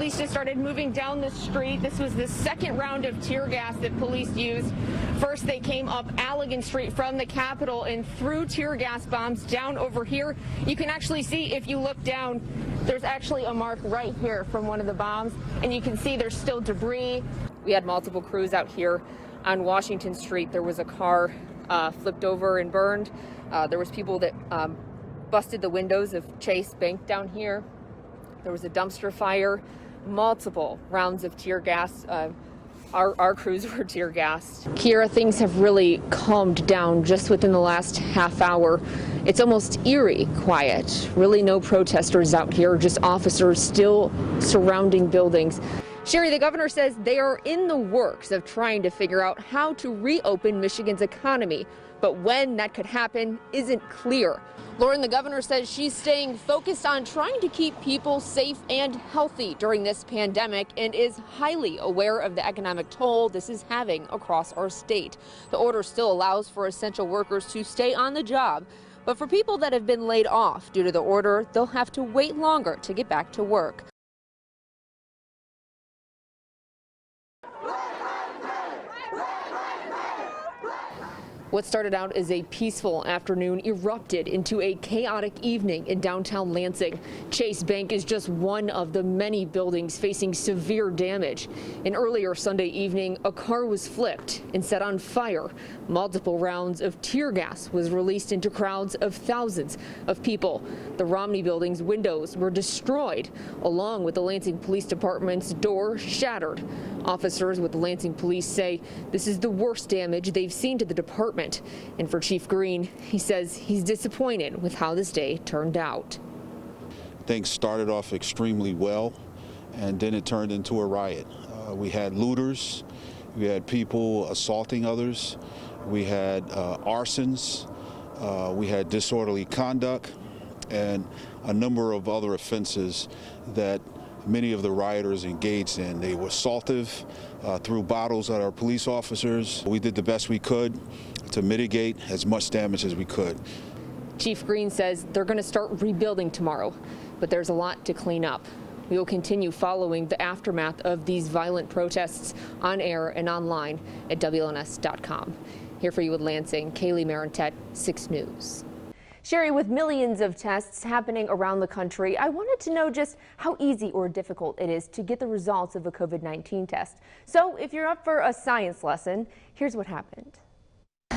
police just started moving down the street. This was the second round of tear gas that police used. First, they came up Allegan Street from the Capitol and threw tear gas bombs down over here. You can actually see, if you look down, there's actually a mark right here from one of the bombs, and you can see there's still debris. We had multiple crews out here on Washington Street. There was a car flipped over and burned. There was people that busted the windows of Chase Bank down here. There was a dumpster fire, multiple rounds of tear gas. Our crews were tear gassed. Kiera, things have really calmed down just within the last half hour. It's almost eerie quiet. Really no protesters out here, just officers still surrounding buildings. Sherry, the governor says they are in the works of trying to figure out how to reopen Michigan's economy, but when that could happen isn't clear. Lauren, the governor says she's staying focused on trying to keep people safe and healthy during this pandemic and is highly aware of the economic toll this is having across our state. The order still allows for essential workers to stay on the job, but for people that have been laid off due to the order, they'll have to wait longer to get back to work. What started out as a peaceful afternoon erupted into a chaotic evening in downtown Lansing. Chase Bank is just one of the many buildings facing severe damage. An earlier Sunday evening, a car was flipped and set on fire. Multiple rounds of tear gas was released into crowds of thousands of people. The Romney building's windows were destroyed, along with the Lansing Police Department's door shattered. Officers with the Lansing Police say this is the worst damage they've seen to the department. And for Chief Green, he says he's disappointed with how this day turned out. Things started off extremely well, and then it turned into a riot. We had looters, we had people assaulting others, we had arsons, we had disorderly conduct, and a number of other offenses that many of the rioters engaged in. They were assaultive, threw bottles at our police officers. We did the best we could to mitigate as much damage as we could. Chief Green says they're going to start rebuilding tomorrow, but there's a lot to clean up. We will continue following the aftermath of these violent protests on air and online at WLNS.com. Here for you in Lansing, Kalie Marantette, 6 News. Sherry, with millions of tests happening around the country, I wanted to know just how easy or difficult it is to get the results of a COVID-19 test. So if you're up for a science lesson, here's what happened.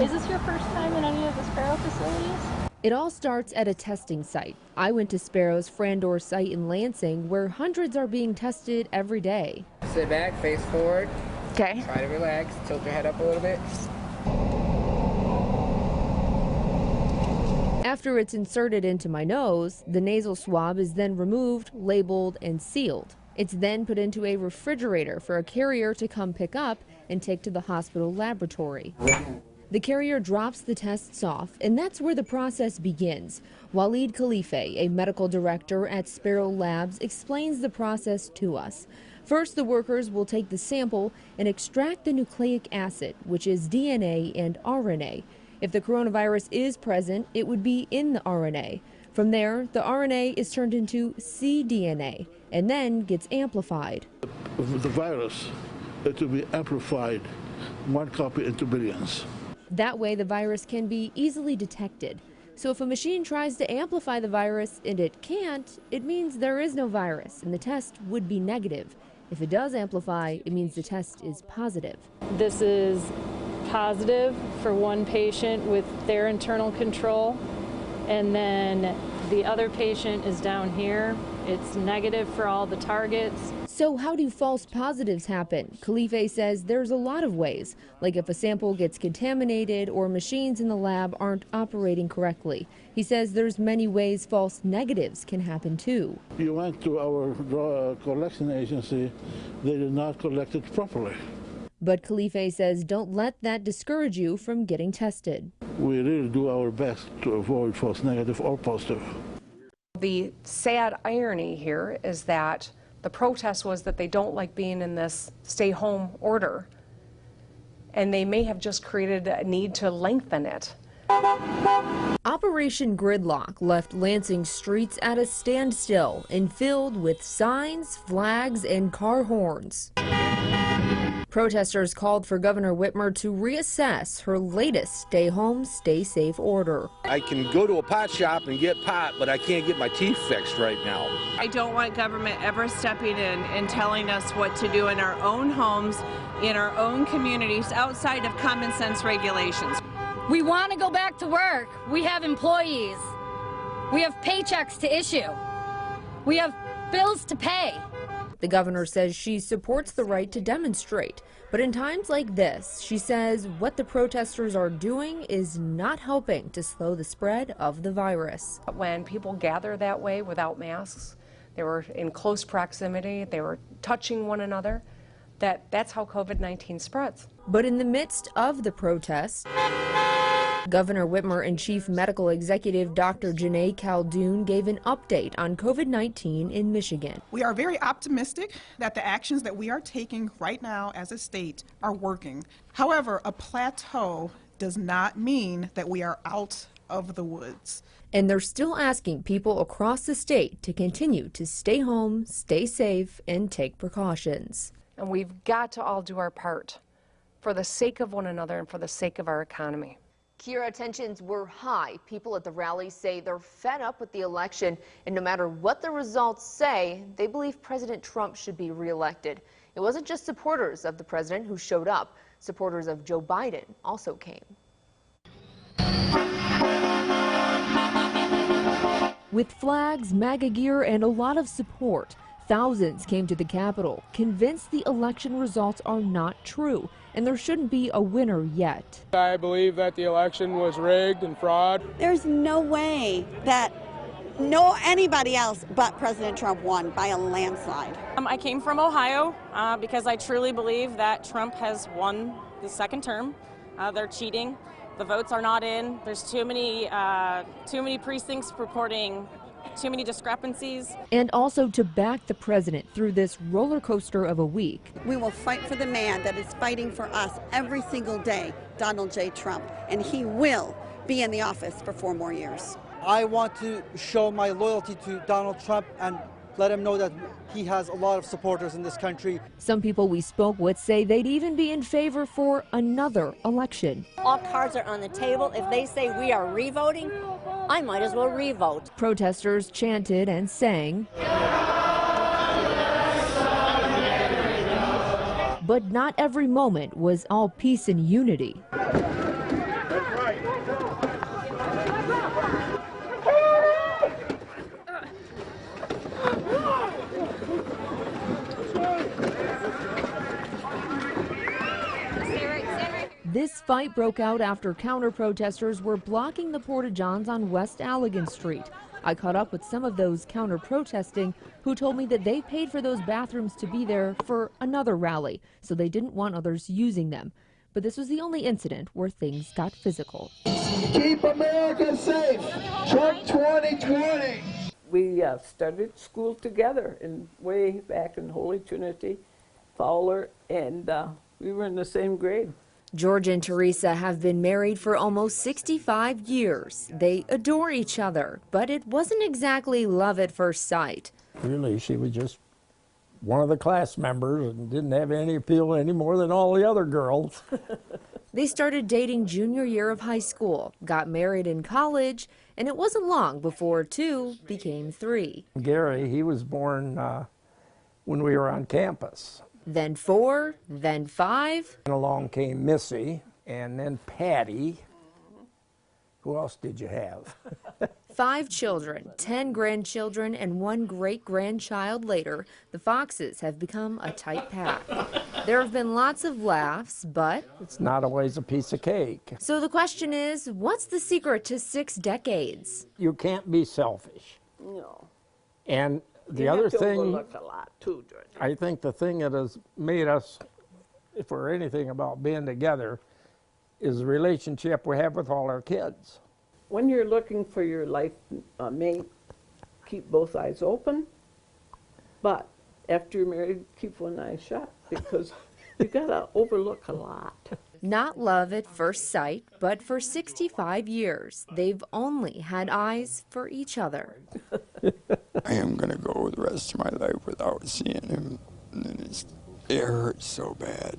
Is this your first time in any of the Sparrow facilities? It all starts at a testing site. I went to Sparrow's Frandor site in Lansing, where hundreds are being tested every day. Sit back, face forward. Okay. Try to relax, tilt your head up a little bit. After it's inserted into my nose, the nasal swab is then removed, labeled, and sealed. It's then put into a refrigerator for a carrier to come pick up and take to the hospital laboratory. The carrier drops the tests off, and that's where the process begins. Waleed Khalife, a medical director at Sparrow Labs, explains the process to us. First, the workers will take the sample and extract the nucleic acid, which is DNA and RNA. If the coronavirus is present, it would be in the RNA. From there, the RNA is turned into cDNA and then gets amplified. The virus, it will be amplified, one copy into billions. That way, the virus can be easily detected. So if a machine tries to amplify the virus and it can't, it means there is no virus and the test would be negative. If it does amplify, it means the test is positive. This is positive for one patient with their internal control, and then the other patient is down here. It's negative for all the targets. So how do false positives happen? Khalife says there's a lot of ways, like if a sample gets contaminated or machines in the lab aren't operating correctly. He says there's many ways false negatives can happen too. You went to our collection agency, they did not collect it properly. But Khalife says don't let that discourage you from getting tested. We really do our best to avoid false negative or positive. The sad irony here is that the protest was that they don't like being in this stay-home order, and they may have just created a need to lengthen it. Operation Gridlock left Lansing streets at a standstill and filled with signs, flags, and car horns. Protesters called for Governor Whitmer to reassess her latest stay home, stay safe order. I can go to a pot shop and get pot, but I can't get my teeth fixed right now. I don't want government ever stepping in and telling us what to do in our own homes, in our own communities, outside of common sense regulations. We want to go back to work. We have employees. We have paychecks to issue. We have bills to pay. The governor says she supports the right to demonstrate, but in times like this, she says what the protesters are doing is not helping to slow the spread of the virus. When people gather that way without masks, they were in close proximity, they were touching one another, that's how COVID-19 spreads. But in the midst of the protests, Governor Whitmer and Chief Medical Executive Dr. Janae Caldoun gave an update on COVID-19 in Michigan. We are very optimistic that the actions that we are taking right now as a state are working. However, a plateau does not mean that we are out of the woods. And they're still asking people across the state to continue to stay home, stay safe, and take precautions. And we've got to all do our part for the sake of one another and for the sake of our economy. Kira, tensions were high. People at the rally say they're fed up with the election, and no matter what the results say, they believe President Trump should be reelected. It wasn't just supporters of the president who showed up. Supporters of Joe Biden also came. With flags, MAGA gear, and a lot of support, thousands came to the Capitol, convinced the election results are not true, and there shouldn't be a winner yet. I believe that the election was rigged and fraud. There's no way that anybody else but President Trump won by a landslide. I came from Ohio because I truly believe that Trump has won the second term. They're cheating. The votes are not in. There's too many precincts reporting too many discrepancies. And also to back the president through this roller coaster of a week. We will fight for the man that is fighting for us every single day, Donald J. Trump, and he will be in the office for 4 more years. I want to show my loyalty to Donald Trump and let him know that he has a lot of supporters in this country. Some people we spoke with say they'd even be in favor for another election. All cards are on the table. If they say we are re-voting, I might as well re-vote. Protesters chanted and sang. But not every moment was all peace and unity. This fight broke out after counter-protesters were blocking the porta-johns on West Allegan Street. I caught up with some of those counter-protesting who told me that they paid for those bathrooms to be there for another rally, so they didn't want others using them. But this was the only incident where things got physical. Keep America safe. Trump 2020. We started school together way back in Holy Trinity, Fowler, and we were in the same grade. George and Teresa have been married for almost 65 years. They adore each other, but it wasn't exactly love at first sight. Really, she was just one of the class members and didn't have any appeal any more than all the other girls. They started dating junior year of high school, got married in college, and it wasn't long before 2 became 3. Gary, he was born when we were on campus. Then 4, then 5. And along came Missy, and then Patty. Who else did you have? 5 children, 10 grandchildren, and 1 great-grandchild later, the Foxes have become a tight pack. There have been lots of laughs, but it's not always a piece of cake. So the question is, what's the secret to 6 decades? You can't be selfish. No. And the other thing, overlook a lot too, George. I think the thing that has made us, if we're anything about being together, is the relationship we have with all our kids. When you're looking for your life mate, keep both eyes open, but after you're married, keep one eye shut, because you gotta overlook a lot. Not love at first sight, but for 65 years, they've only had eyes for each other. I am going to go the rest of my life without seeing him, and it hurts so bad.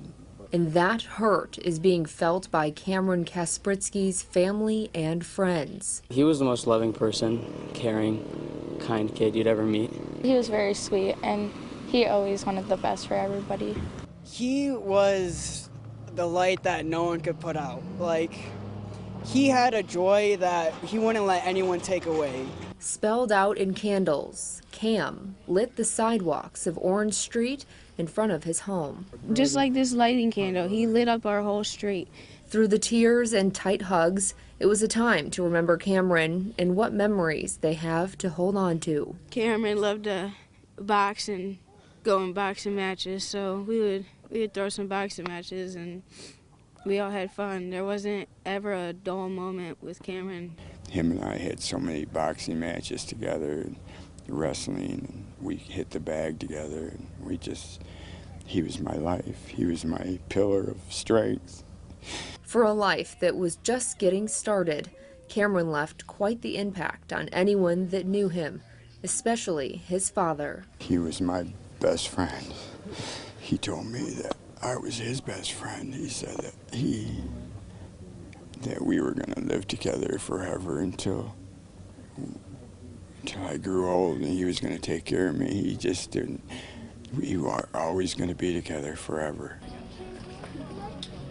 And that hurt is being felt by Cameron Kaspritsky's family and friends. He was the most loving person, caring, kind kid you'd ever meet. He was very sweet, and he always wanted the best for everybody. He was the light that no one could put out. Like, he had a joy that he wouldn't let anyone take away. Spelled out in candles, Cam lit the sidewalks of Orange Street in front of his home. Just like this lighting candle, he lit up our whole street. Through the tears and tight hugs, it was a time to remember Cameron and what memories they have to hold on to. Cameron loved to box and go in boxing matches, so we would throw some boxing matches and we all had fun. There wasn't ever a dull moment with Cameron. Him and I had so many boxing matches together, and wrestling, and we hit the bag together, and he was my life. He was my pillar of strength. For a life that was just getting started, Cameron left quite the impact on anyone that knew him, especially his father. He was my best friend. He told me that I was his best friend. He said that we were going to live together forever until I grew old, and he was going to take care of me. He just didn't. We were always going to be together forever.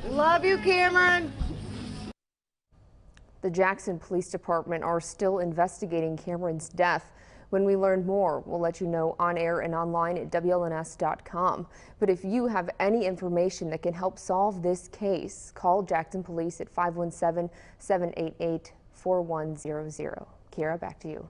Love you, Cameron. The Jackson Police Department are still investigating Cameron's death. When we learn more, we'll let you know on air and online at WLNS.com. But if you have any information that can help solve this case, call Jackson Police at 517-788-4100. Kira, back to you.